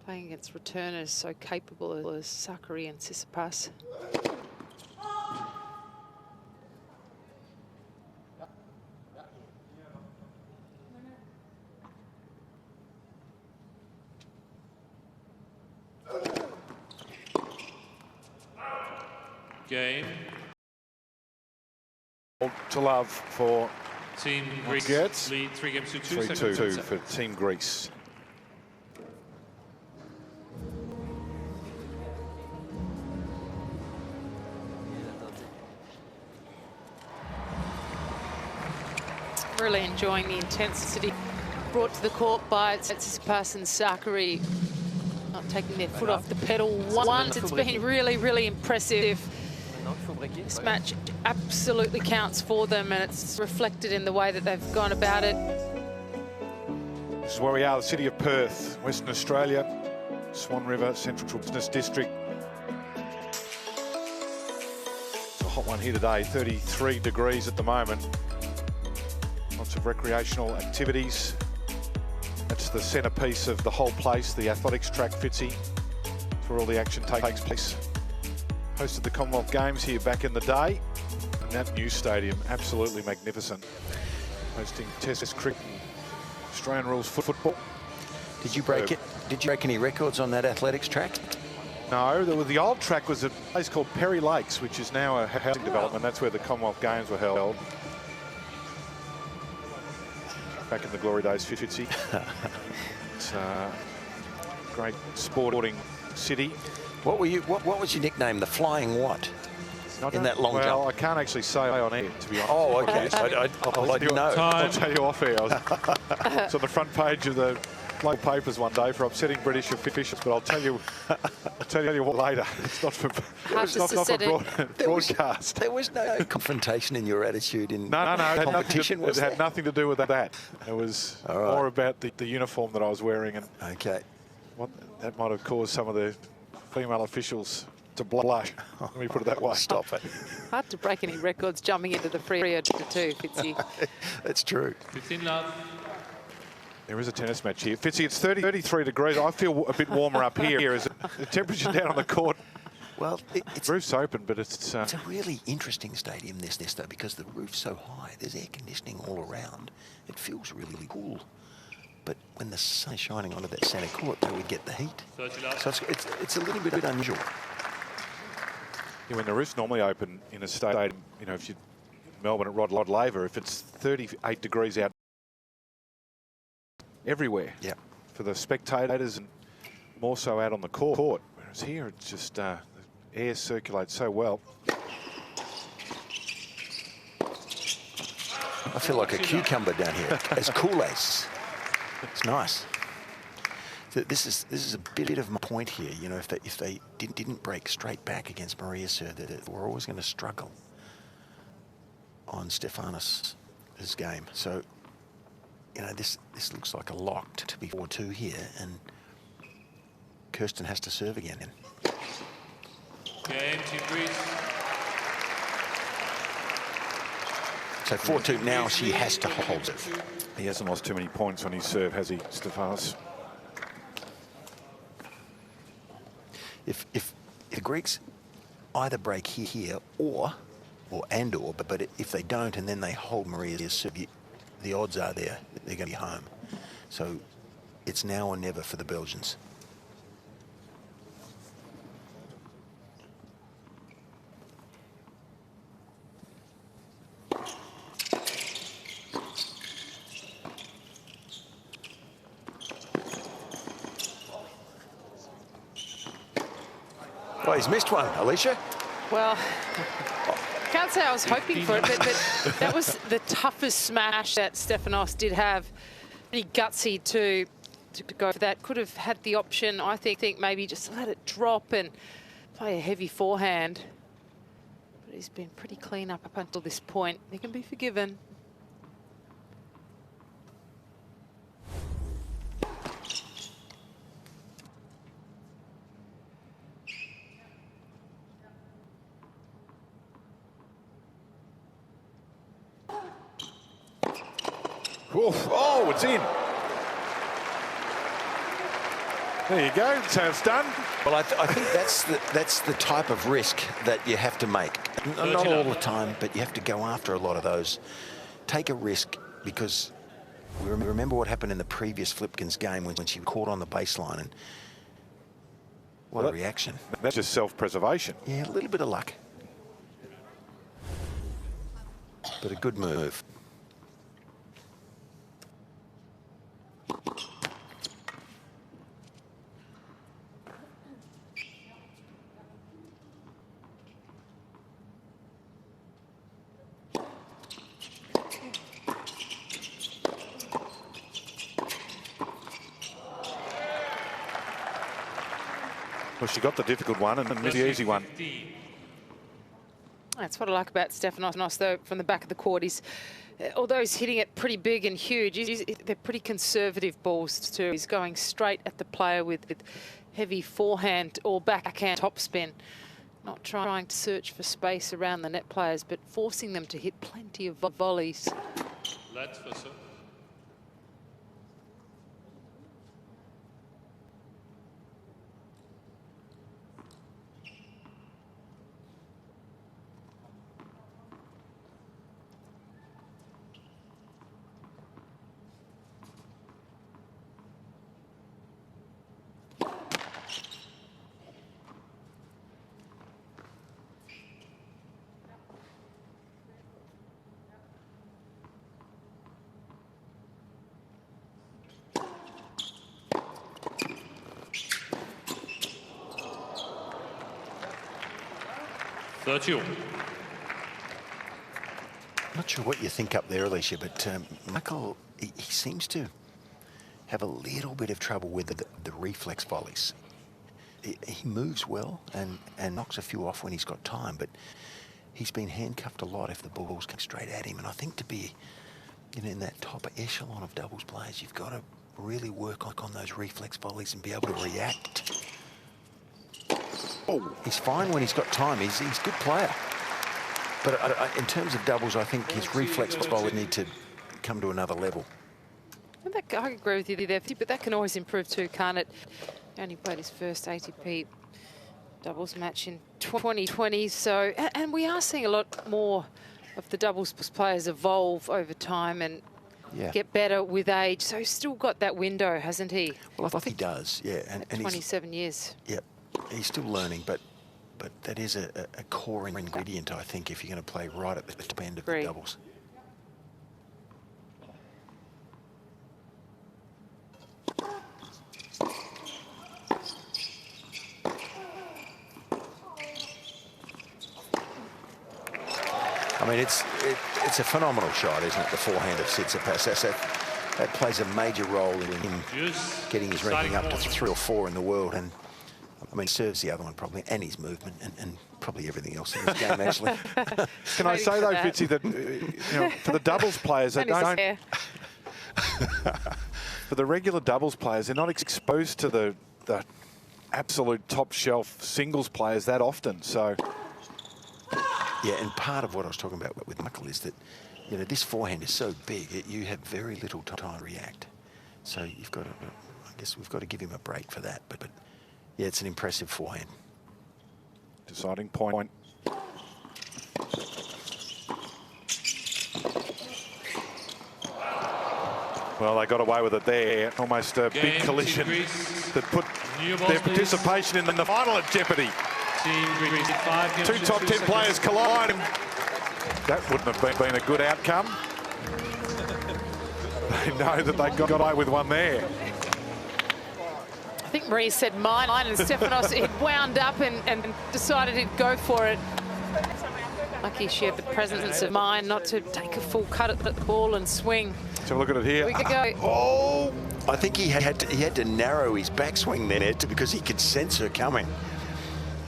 playing against returners so capable as Sakkari and Tsitsipas. Game. To love for Team Greece Geerts. lead 3-2. 3-2 for Team Greece. Really enjoying the intensity brought to the court by Tsitsipas and Sakkari. Not taking their foot off the pedal once. It's been really, really impressive. This match absolutely counts for them, and it's reflected in the way that they've gone about it. This is where we are, the city of Perth, Western Australia, Swan River Central Business District. It's a hot one here today, 33 degrees at the moment. Lots of recreational activities. That's the centrepiece of the whole place, the athletics track, Fitzy. It's where all the action takes place. Hosted the Commonwealth Games here back in the day. And that new stadium, absolutely magnificent. Hosting Test cricket, Australian rules football. Did you break it? Did you break any records on that athletics track? No, the old track was a place called Perry Lakes, which is now a housing development. That's where the Commonwealth Games were held. Back in the glory days, Fitzy. It's a great sporting city. What was your nickname? The Flying what? In that long jump? Well, I can't actually say on air, to be honest. Oh, okay. I didn't know. I'll tell you off air. It's on the front page of the local papers one day for upsetting British officials, but I'll tell you what later. It's not for broadcast. There was no confrontation in your attitude in no, competition. It had nothing to do with that. It was more about the uniform that I was wearing, and that might have caused some of the female officials to blush. Let me put it that way. Stop it. Hard to break any records jumping into the free too, Fitzy. That's true. 15 love. There is a tennis match here. Fitzy, it's 33 degrees. I feel a bit warmer up here. Is the temperature down on the court? Well, it's roof's open, but it's a really interesting stadium, this though, because the roof's so high. There's air conditioning all around. It feels really cool. But when the sun is shining onto that centre court, they would get the heat. So it's a little bit unusual. Yeah, when the roof's normally open in a stadium, you know, if you're in Melbourne at Rod Laver, if it's 38 degrees out everywhere, for the spectators and more so out on the court. Whereas here, it's just the air circulates so well. I feel like a cucumber down here, as cool as. It's nice. This is a bit of my point here. You know, if they didn't break straight back against Maria Serre, that we're always going to struggle on Stefanos' game. So, you know, this looks like a lock to be 4-2 here, and Kirsten has to serve again. Game, Team Greece. So 4-2 now, she has to hold it. He hasn't lost too many points on his serve, has he, Stefanos? If the Greeks either break here or but if they don't and then they hold Maria's serve, the odds are they're going to be home. So it's now or never for the Belgians. Oh, he's missed one, Alicia. Well, can't say I was hoping for it, but that was the toughest smash that Stefanos did have. Pretty gutsy to go for that. Could have had the option, I think maybe just let it drop and play a heavy forehand. But he's been pretty clean up until this point. He can be forgiven. Oof. Oh, it's in. There you go. So it's done. Well, I think that's the type of risk that you have to make. Not all the time, but you have to go after a lot of those. Take a risk, because we remember what happened in the previous Flipkens game when she caught on the baseline, and what a reaction. That's just self-preservation. Yeah, a little bit of luck, but a good move. Well, she got the difficult one and missed the easy one. That's what I like about Stefanos, though, from the back of the court. Although he's hitting it pretty big and huge, they're pretty conservative balls too. He's going straight at the player with heavy forehand or backhand topspin. Not trying to search for space around the net players, but forcing them to hit plenty of volleys. Let's for so. Not sure what you think up there, Alicia, but Michael, he seems to have a little bit of trouble with the reflex volleys. He moves well and knocks a few off when he's got time, but he's been handcuffed a lot if the balls come straight at him. And I think to be in that top echelon of doubles players, you've got to really work on those reflex volleys and be able to react. Oh, he's fine when he's got time. He's a good player. But in terms of doubles, I think his reflex volley would need to come to another level. I agree with you there, but that can always improve too, can't it? He only played his first ATP doubles match in 2020. So, and we are seeing a lot more of the doubles players evolve over time and get better with age. So he's still got that window, hasn't he? Well, I think he does, yeah. And 27 years. Yep, he's still learning, but that is a core ingredient, I think, if you're going to play right at the top end of the doubles. I mean, it's a phenomenal shot, isn't it? The forehand of Tsitsipas. That plays a major role in him getting his ranking up to 3 or 4 in the world, and I mean, serves the other one probably, and his movement, and probably everything else in this game, actually. Can I say, though, Fitzy, that for the doubles players, they don't... For the regular doubles players, they're not exposed to the absolute top-shelf singles players that often, so... Yeah, and part of what I was talking about with Michael is that, this forehand is so big, you have very little time to react. So you've got to, I guess we've got to give him a break for that, but yeah, it's an impressive forehand. Deciding point. Well, they got away with it there. Almost a big collision that put their participation in the final at jeopardy. Two top 10 players collide. That wouldn't have been a good outcome. They know that they got away with one there. I think Marie said mine, and Stefanos, it wound up and decided he'd go for it. Lucky she had the presence of mind not to take a full cut at the ball and swing. Let's have a look at it here. We could go. Oh, I think he had to narrow his backswing there because he could sense her coming.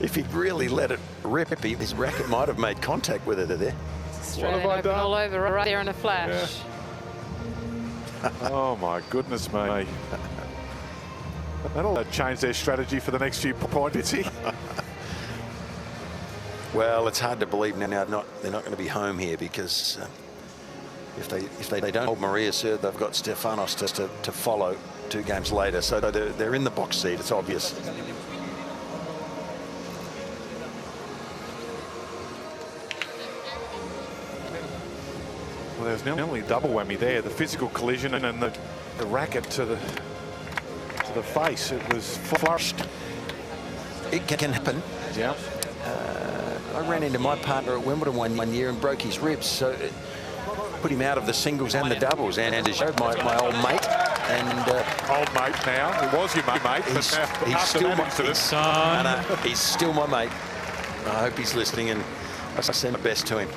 If he'd really let it rip, his racket might have made contact with her there. Australian Open all over right there in a flash. Yeah. Oh my goodness me. That'll change their strategy for the next few points, is he? Well, it's hard to believe now they're not going to be home here, because if they don't hold Maria serve, they've got Stefanos to follow 2 games later. So they're in the box seat. It's obvious. Well, there's nearly double whammy there. The physical collision and the racket to the face. It was flourished. It can happen. Yeah. I ran into my partner at Wimbledon one year and broke his ribs, so it put him out of the singles and the doubles. And as showed my old mate, and old mate now. It was your mate, but he's still my mate. I hope he's listening, and I send my best to him.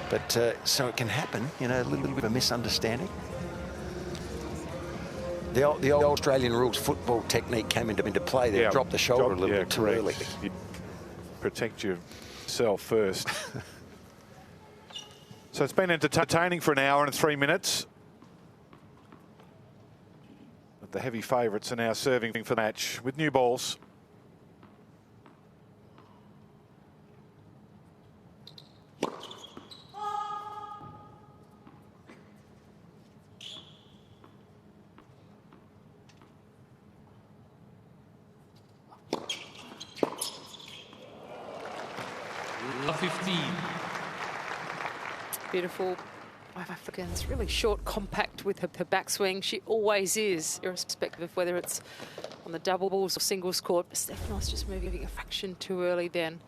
But so it can happen, you know, a little bit of a misunderstanding. The old Australian rules football technique came into play there. Drop the shoulder a little bit too early. You protect yourself first. So it's been entertaining for an hour and 3 minutes. But the heavy favourites are now serving for the match with new balls. Love 15. Beautiful. Flipkens, really short, compact with her backswing. She always is, irrespective of whether it's on the doubles or singles court. But Stefanos just moving a fraction too early then.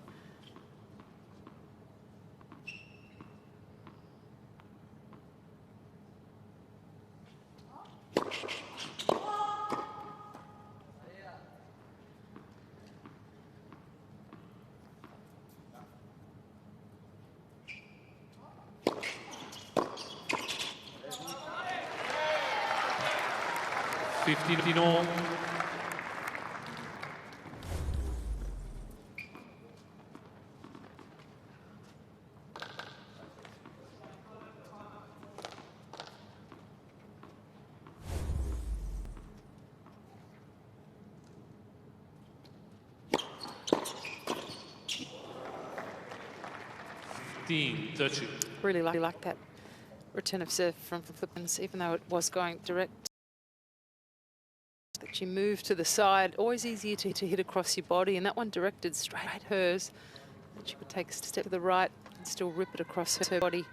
All. Really like that return of serve from Flipkens, even though it was going direct. That she moved to the side, always easier to hit across your body, and that one directed straight at hers. That she could take a step to the right and still rip it across her body.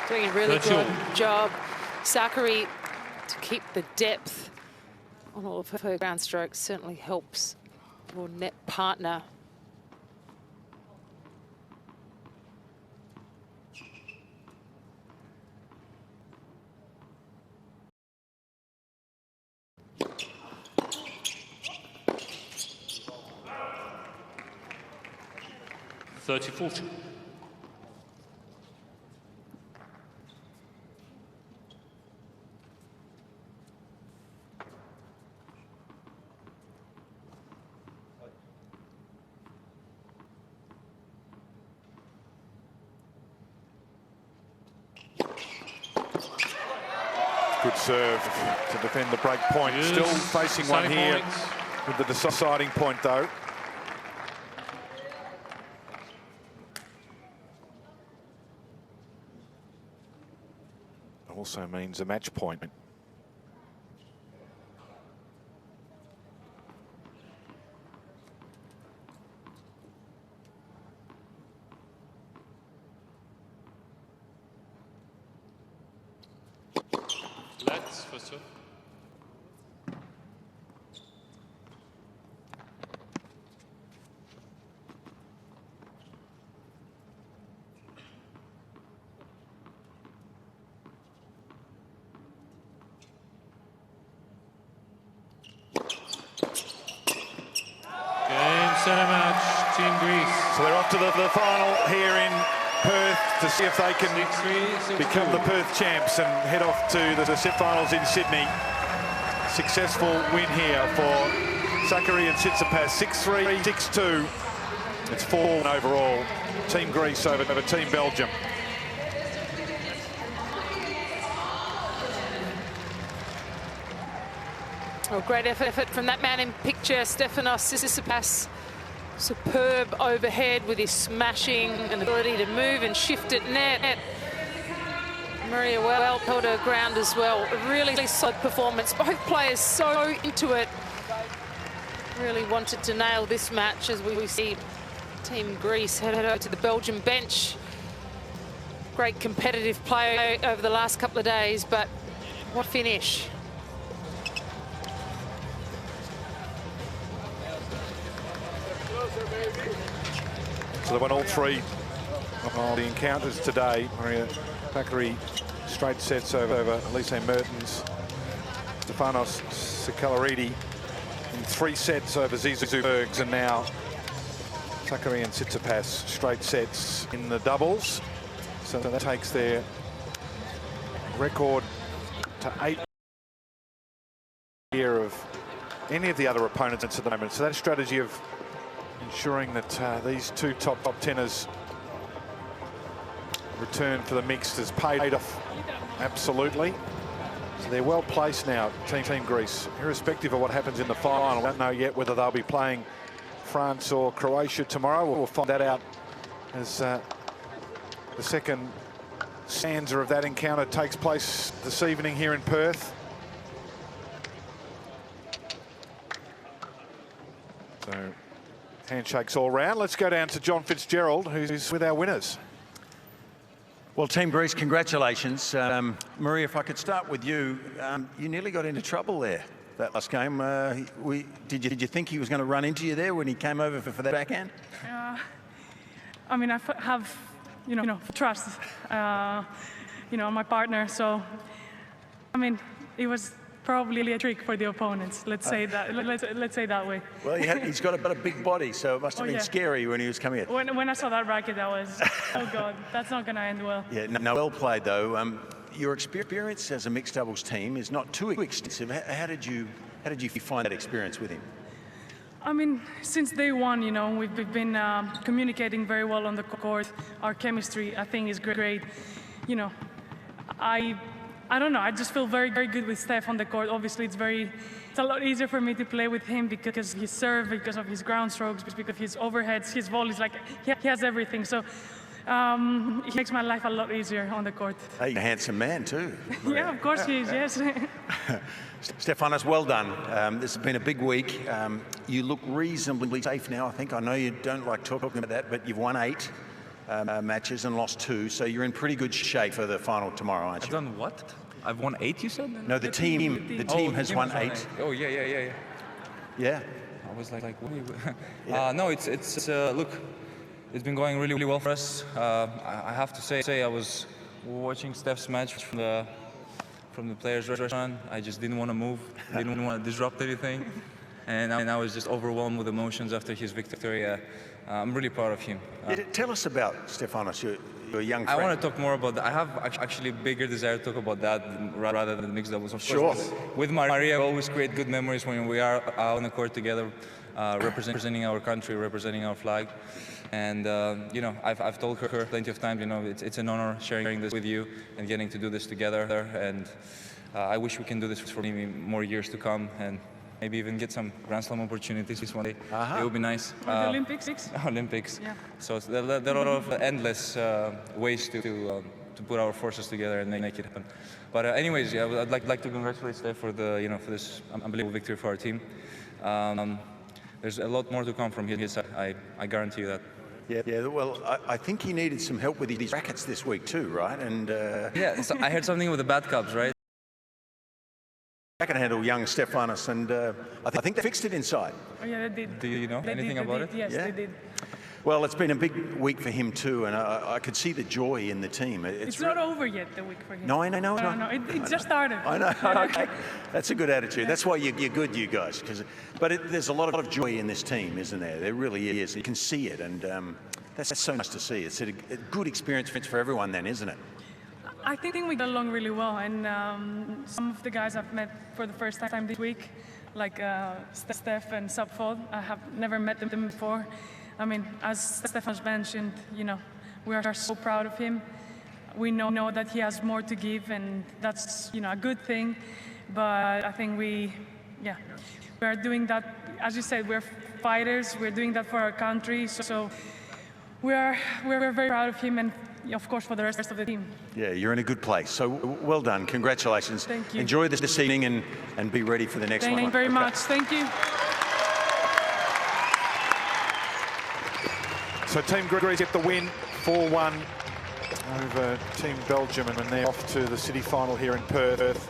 Doing a really good job, Sakkari, to keep the depth on all of her ground strokes. Certainly helps your net partner. Good serve to defend the break point. Yes. Still facing one here with the deciding point, though. Also means a match point. Let's for serve. Team Greece. So they're off to the final here in Perth to see if they can 6-3, 6-2. become the Perth champs and head off to the semi-finals in Sydney. Successful win here for Sakkari and Tsitsipas, 6-3, 6-2. It's 4 overall. Team Greece over Team Belgium. Oh, great effort from that man in picture, Stefanos Tsitsipas. Superb overhead with his smashing and ability to move and shift at net. Maria well held her ground as well. A really solid performance. Both players so into it. Really wanted to nail this match as we see Team Greece head over to the Belgian bench. Great competitive play over the last couple of days, but what finish. So they won all 3 of the encounters today. Maria Sakkari straight sets over Elise Mertens. Stefanos Tsitsipas in 3 sets over Zizou Bergs, and now Sakkari and Tsitsipas straight sets in the doubles. So that takes their record to 8 here of any of the other opponents at the moment. So that strategy of ensuring that these 2 top tenors return for the mixed has paid off absolutely. So they're well placed now, Team Greece, irrespective of what happens in the final. I don't know yet whether they'll be playing France or Croatia tomorrow. We'll find that out as the second stanza of that encounter takes place this evening here in Perth. So handshakes all round. Let's go down to John Fitzgerald, who's with our winners. Well, Team Greece, congratulations. Maria, if I could start with you, you nearly got into trouble there that last game. Did you think he was going to run into you there when he came over for that backhand? I mean, I have, trust, my partner. So, I mean, it was probably a trick for the opponents. Let's say that. Let's say that way. Well, he's got a big body, so it must have been scary when he was coming in. When I saw that racket, I was, oh God, that's not going to end well. Yeah, no, well played though. Your experience as a mixed doubles team is not too extensive. How did you find that experience with him? I mean, since day one, we've been communicating very well on the court. Our chemistry, I think, is great. I don't know. I just feel very, very good with Steph on the court. Obviously, it's a lot easier for me to play with him because his serve, because of his ground strokes, because of his overheads, his volleys. Like he has everything. So he makes my life a lot easier on the court. Hey, a handsome man too. Yeah, of course he is. Yes. Stefanos, well done. This has been a big week. You look reasonably safe now, I think. I know you don't like talking about that, but you've won 8 matches and lost 2, so you're in pretty good shape for the final tomorrow, aren't you? I've done what? I've won 8, you said? No, the team has won 8. Oh, yeah. Yeah. I was like what are you... No, it's look, it's been going really well for us. I have to say I was watching Steph's match from the players' restaurant. I just didn't want to move, didn't want to disrupt anything, and I was just overwhelmed with emotions after his victory. I'm really proud of him. Tell us about Stefanos, your young friend. I want to talk more about that. I have actually a bigger desire to talk about that rather than mixed doubles. Of course, with Maria, we always create good memories when we are out on the court together, representing our country, representing our flag. And I've told her plenty of times, it's an honor sharing this with you and getting to do this together. And I wish we can do this for maybe more years to come, and maybe even get some Grand Slam opportunities one day. It would be nice. The Olympics? Olympics. Yeah. So there are a lot of endless ways to put our forces together and make it happen. But anyways, yeah, I'd like to congratulate Steph for for this unbelievable victory for our team. There's a lot more to come from his side. I guarantee you that. Yeah. Well, I think he needed some help with his rackets this week too, right? And yeah, so I heard something with the bad cups, right? I can handle young Stefanos, and I think they fixed it inside. Oh yeah, they did. Do you know anything about it? Yes, Yeah. they did. Well, it's been a big week for him too, and I could see the joy in the team. It's not over yet, the week for him. No, I know. No, it just started. I know. Okay. That's a good attitude. That's why you're good, you guys. But there's a lot of joy in this team, isn't there? There really is. You can see it, and that's so nice to see. It's a good experience for everyone then, isn't it? I think we got along really well, and some of the guys I've met for the first time this week, like Steph and Subfold, I have never met them before. I mean, as Stefan's mentioned, you know, we are so proud of him. We know that he has more to give, and that's, you know, a good thing. But I think we are doing that. As you said, we're fighters. We're doing that for our country. So we're very proud of him, and of course for the rest of the team. Yeah, you're in a good place. So well done. Congratulations. Thank you. Enjoy this evening and be ready for the next one. Thank you very much. Thank you. So Team Greece get the win, 4-1 over Team Belgium, and they're off to the city final here in Perth.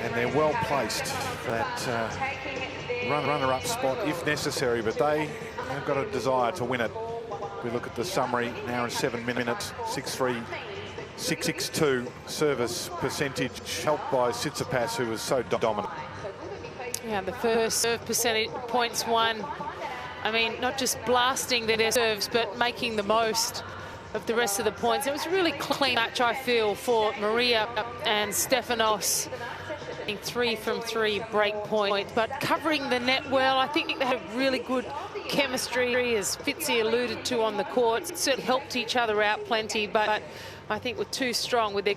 And they're well placed for that runner-up spot if necessary, but they have got a desire to win it. If we look at the summary, an hour and 7 minutes, 6-3, 6-6-2 service percentage, helped by Tsitsipas, who was so dominant. Yeah, the first serve percentage, points won. I mean, not just blasting their serves, but making the most of the rest of the points. It was a really clean match, I feel, for Maria and Stefanos. 3 from 3 break point, but covering the net well. I think they had really good chemistry, as Fitzy alluded to on the court. Certainly helped each other out plenty, but I think were too strong with their